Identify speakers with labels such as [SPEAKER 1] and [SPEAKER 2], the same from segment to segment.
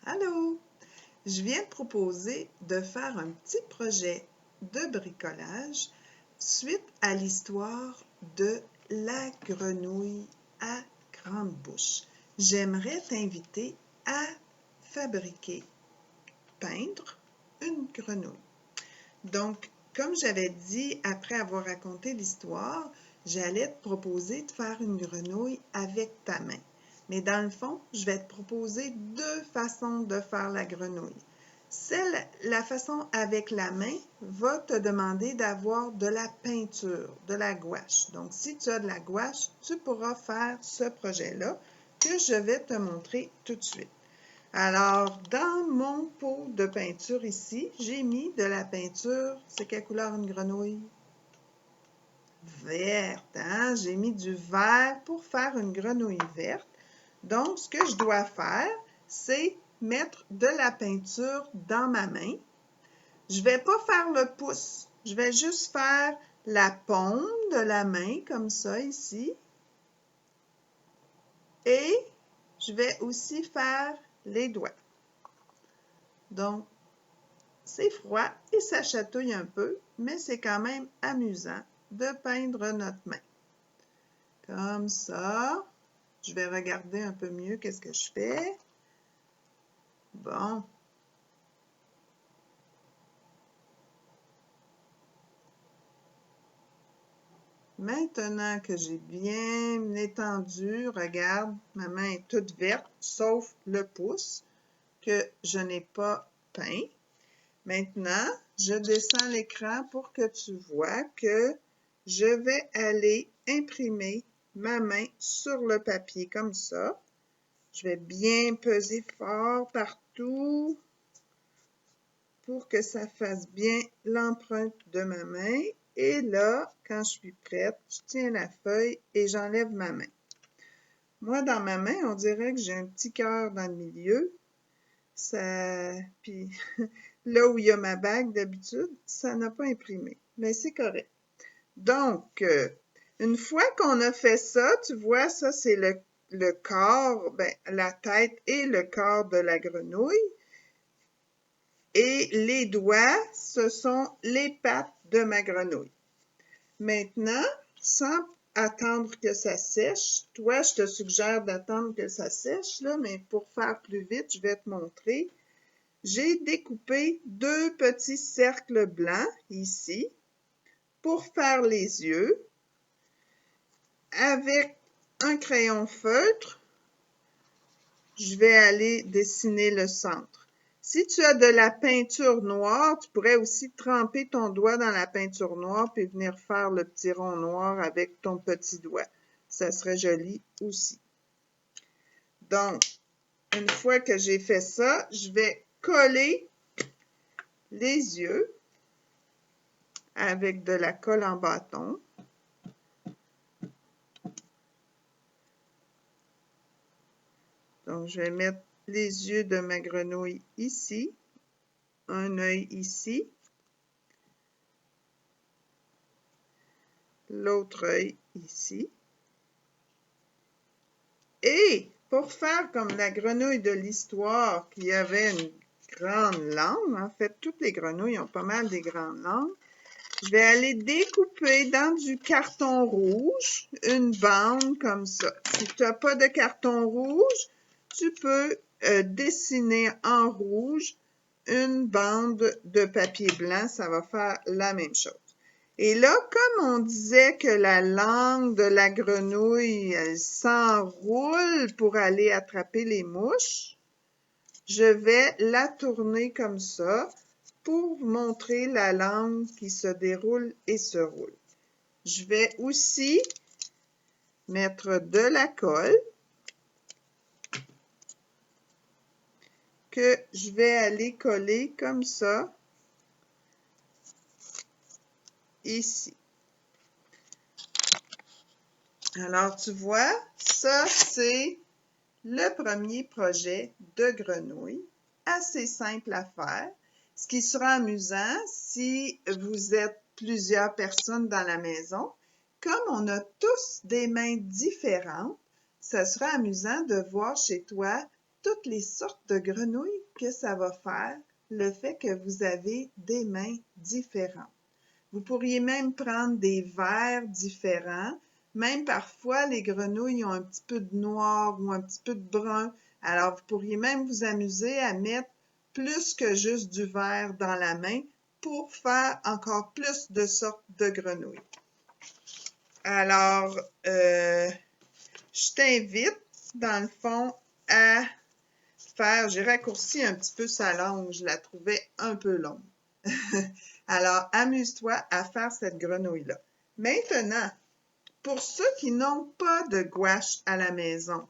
[SPEAKER 1] Allô! Je viens de proposer de faire un petit projet de bricolage suite à l'histoire de la grenouille à grande bouche. J'aimerais t'inviter à peindre une grenouille. Donc, comme j'avais dit après avoir raconté l'histoire, j'allais te proposer de faire une grenouille avec ta main. Mais dans le fond, je vais te proposer deux façons de faire la grenouille. La façon avec la main va te demander d'avoir de la peinture, de la gouache. Donc, si tu as de la gouache, tu pourras faire ce projet-là que je vais te montrer tout de suite. Alors, dans mon pot de peinture ici, j'ai mis de la peinture. C'est quelle couleur une grenouille? Verte, hein? J'ai mis du vert pour faire une grenouille verte. Donc, ce que je dois faire, c'est mettre de la peinture dans ma main. Je ne vais pas faire le pouce. Je vais juste faire la paume de la main, comme ça, ici. Et je vais aussi faire les doigts. Donc, c'est froid et ça chatouille un peu, mais c'est quand même amusant de peindre notre main. Comme ça. Je vais regarder un peu mieux qu'est-ce que je fais. Bon. Maintenant que j'ai bien étendu, regarde, ma main est toute verte, sauf le pouce que je n'ai pas peint. Maintenant, je descends l'écran pour que tu vois que je vais aller imprimer ma main sur le papier comme ça. Je vais bien peser fort partout pour que ça fasse bien l'empreinte de ma main. Et là, quand je suis prête, je tiens la feuille et j'enlève ma main. Moi, dans ma main, on dirait que j'ai un petit cœur dans le milieu. Puis là où il y a ma bague d'habitude, ça n'a pas imprimé. Mais c'est correct. Donc, une fois qu'on a fait ça, tu vois, ça c'est le corps, la tête et le corps de la grenouille. Et les doigts, ce sont les pattes de ma grenouille. Maintenant, sans attendre que ça sèche, toi, je te suggère d'attendre que ça sèche, là, mais pour faire plus vite, je vais te montrer. J'ai découpé deux petits cercles blancs ici pour faire les yeux. Avec un crayon feutre, je vais aller dessiner le centre. Si tu as de la peinture noire, tu pourrais aussi tremper ton doigt dans la peinture noire puis venir faire le petit rond noir avec ton petit doigt. Ça serait joli aussi. Donc, une fois que j'ai fait ça, je vais coller les yeux avec de la colle en bâton. Donc, je vais mettre les yeux de ma grenouille ici, un œil ici, l'autre œil ici. Et pour faire comme la grenouille de l'histoire qui avait une grande langue, en fait, toutes les grenouilles ont pas mal des grandes langues, je vais aller découper dans du carton rouge une bande comme ça. Si tu n'as pas de carton rouge, tu peux dessiner en rouge une bande de papier blanc, ça va faire la même chose. Et là, comme on disait que la langue de la grenouille, elle s'enroule pour aller attraper les mouches, je vais la tourner comme ça pour montrer la langue qui se déroule et se roule. Je vais aussi mettre de la colle que je vais aller coller comme ça ici. Alors, tu vois, ça, c'est le premier projet de grenouille. Assez simple à faire. Ce qui sera amusant si vous êtes plusieurs personnes dans la maison, comme on a tous des mains différentes, ça sera amusant de voir chez toi toutes les sortes de grenouilles que ça va faire, le fait que vous avez des mains différentes. Vous pourriez même prendre des verres différents. Même parfois, les grenouilles ont un petit peu de noir ou un petit peu de brun. Alors, vous pourriez même vous amuser à mettre plus que juste du vert dans la main pour faire encore plus de sortes de grenouilles. Alors, je t'invite, dans le fond, à faire, j'ai raccourci un petit peu sa langue, je la trouvais un peu longue. Alors, amuse-toi à faire cette grenouille-là. Maintenant, pour ceux qui n'ont pas de gouache à la maison,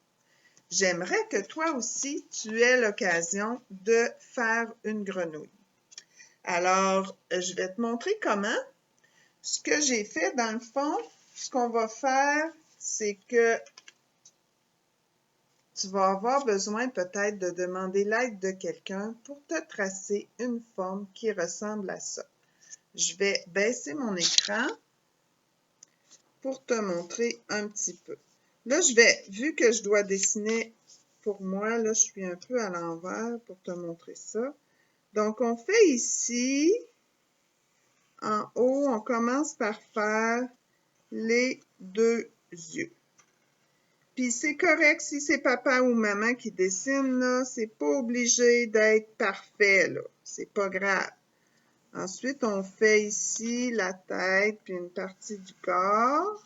[SPEAKER 1] j'aimerais que toi aussi, tu aies l'occasion de faire une grenouille. Alors, je vais te montrer comment. Ce que j'ai fait, dans le fond, ce qu'on va faire, c'est que tu vas avoir besoin peut-être de demander l'aide de quelqu'un pour te tracer une forme qui ressemble à ça. Je vais baisser mon écran pour te montrer un petit peu. Là, vu que je dois dessiner pour moi, là, je suis un peu à l'envers pour te montrer ça. Donc, on fait ici, en haut, on commence par faire les deux yeux. Puis c'est correct si c'est papa ou maman qui dessine, là, c'est pas obligé d'être parfait, là. C'est pas grave. Ensuite, on fait ici la tête, puis une partie du corps.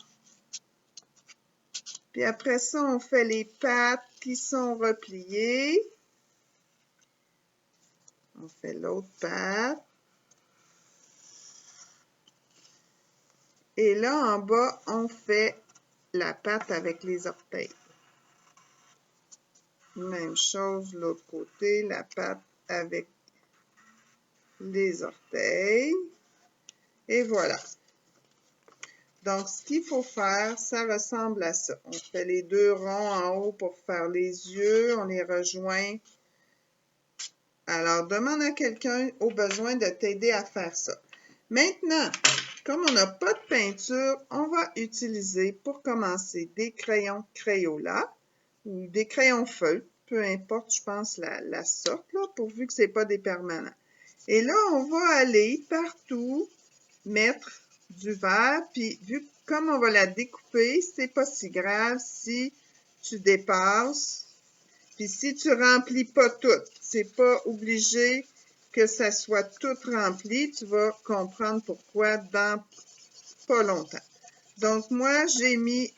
[SPEAKER 1] Puis après ça, on fait les pattes qui sont repliées. On fait l'autre patte. Et là, en bas, on fait la patte avec les orteils. Même chose de l'autre côté, la patte avec les orteils. Et voilà. Donc, ce qu'il faut faire, ça ressemble à ça. On fait les deux ronds en haut pour faire les yeux. On les rejoint. Alors, demande à quelqu'un au besoin de t'aider à faire ça. Maintenant, comme on n'a pas de peinture, on va utiliser pour commencer des crayons Crayola ou des crayons feuilles, peu importe, je pense, la sorte, là, pourvu que ce n'est pas des permanents. Et là, on va aller partout mettre du vert, puis comme on va la découper, c'est pas si grave si tu dépasses. Puis si tu remplis pas tout, c'est pas obligé que ça soit tout rempli. Tu vas comprendre pourquoi dans pas longtemps. Donc moi, j'ai mis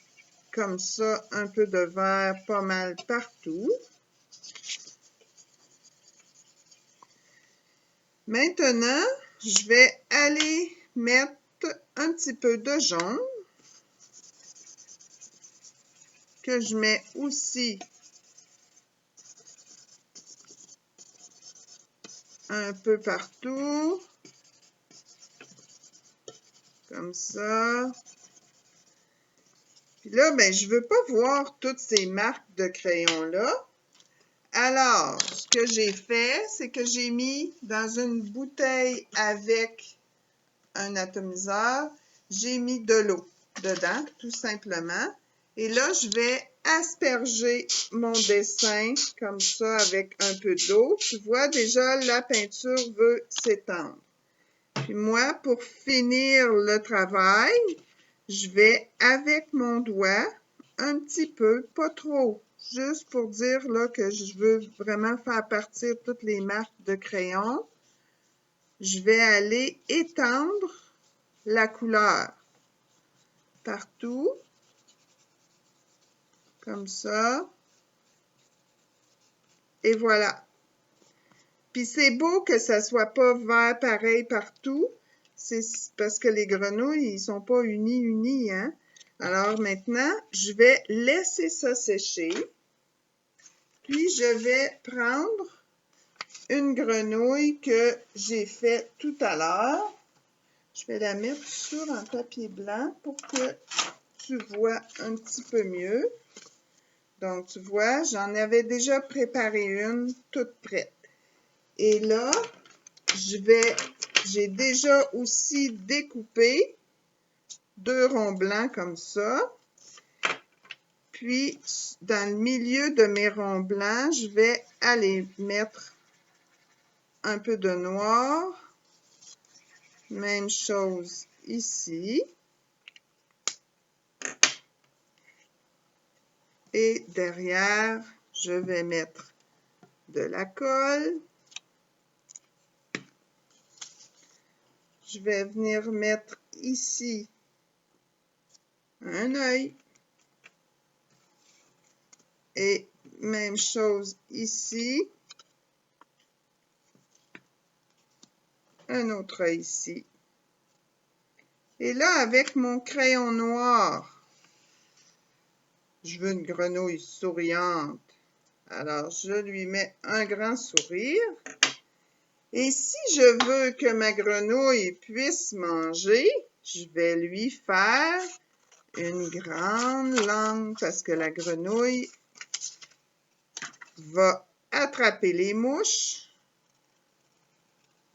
[SPEAKER 1] comme ça un peu de vert pas mal partout. Maintenant, je vais aller mettre un petit peu de jaune que je mets aussi un peu partout, comme ça. Puis là, ben, je ne veux pas voir toutes ces marques de crayon-là. Alors, ce que j'ai fait, c'est que j'ai mis dans une bouteille avec un atomiseur, j'ai mis de l'eau dedans, tout simplement. Et là, je vais asperger mon dessin comme ça avec un peu d'eau. Tu vois, déjà, la peinture veut s'étendre. Puis moi, pour finir le travail, je vais avec mon doigt, un petit peu, pas trop, juste pour dire là, que je veux vraiment faire partir toutes les marques de crayon. Je vais aller étendre la couleur partout, comme ça. Et voilà. Puis c'est beau que ça soit pas vert pareil partout. C'est parce que les grenouilles, ils sont pas unis, hein. Alors maintenant, je vais laisser ça sécher. Puis je vais prendre une grenouille que j'ai faite tout à l'heure. Je vais la mettre sur un papier blanc pour que tu vois un petit peu mieux. Donc, tu vois, j'en avais déjà préparé une toute prête. Et là, j'ai déjà aussi découpé 2 ronds blancs comme ça. puis, dans le milieu de mes ronds blancs, je vais aller mettre un peu de noir. Même chose ici. Et derrière, je vais mettre de la colle. Je vais venir mettre ici un œil. Et même chose ici. Un autre œil ici. Et là, avec mon crayon noir, je veux une grenouille souriante. Alors, je lui mets un grand sourire. Et si je veux que ma grenouille puisse manger, je vais lui faire une grande langue parce que la grenouille va attraper les mouches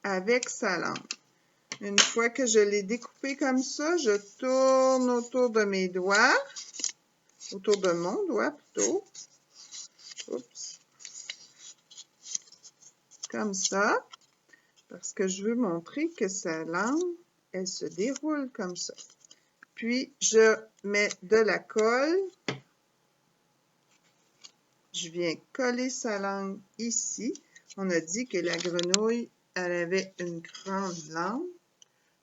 [SPEAKER 1] avec sa langue. Une fois que je l'ai découpé comme ça, je tourne autour de mes doigts, autour de mon doigt plutôt. Oups. Comme ça, parce que je veux montrer que sa langue, elle se déroule comme ça. Puis, je mets de la colle. Je viens coller sa langue ici. On a dit que la grenouille, elle avait une grande langue.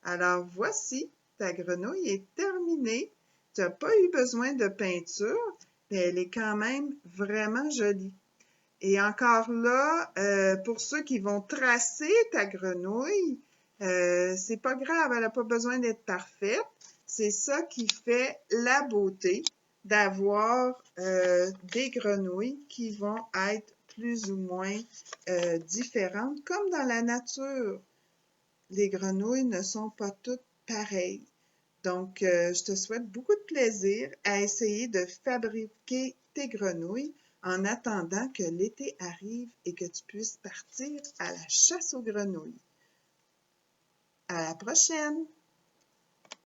[SPEAKER 1] Alors, voici, ta grenouille est terminée. Tu n'as pas eu besoin de peinture, mais elle est quand même vraiment jolie. Et encore là, pour ceux qui vont tracer ta grenouille, c'est pas grave, elle n'a pas besoin d'être parfaite. C'est ça qui fait la beauté d'avoir des grenouilles qui vont être plus ou moins différentes, comme dans la nature. Les grenouilles ne sont pas toutes pareilles. Donc, je te souhaite beaucoup de plaisir à essayer de fabriquer tes grenouilles en attendant que l'été arrive et que tu puisses partir à la chasse aux grenouilles. À la prochaine!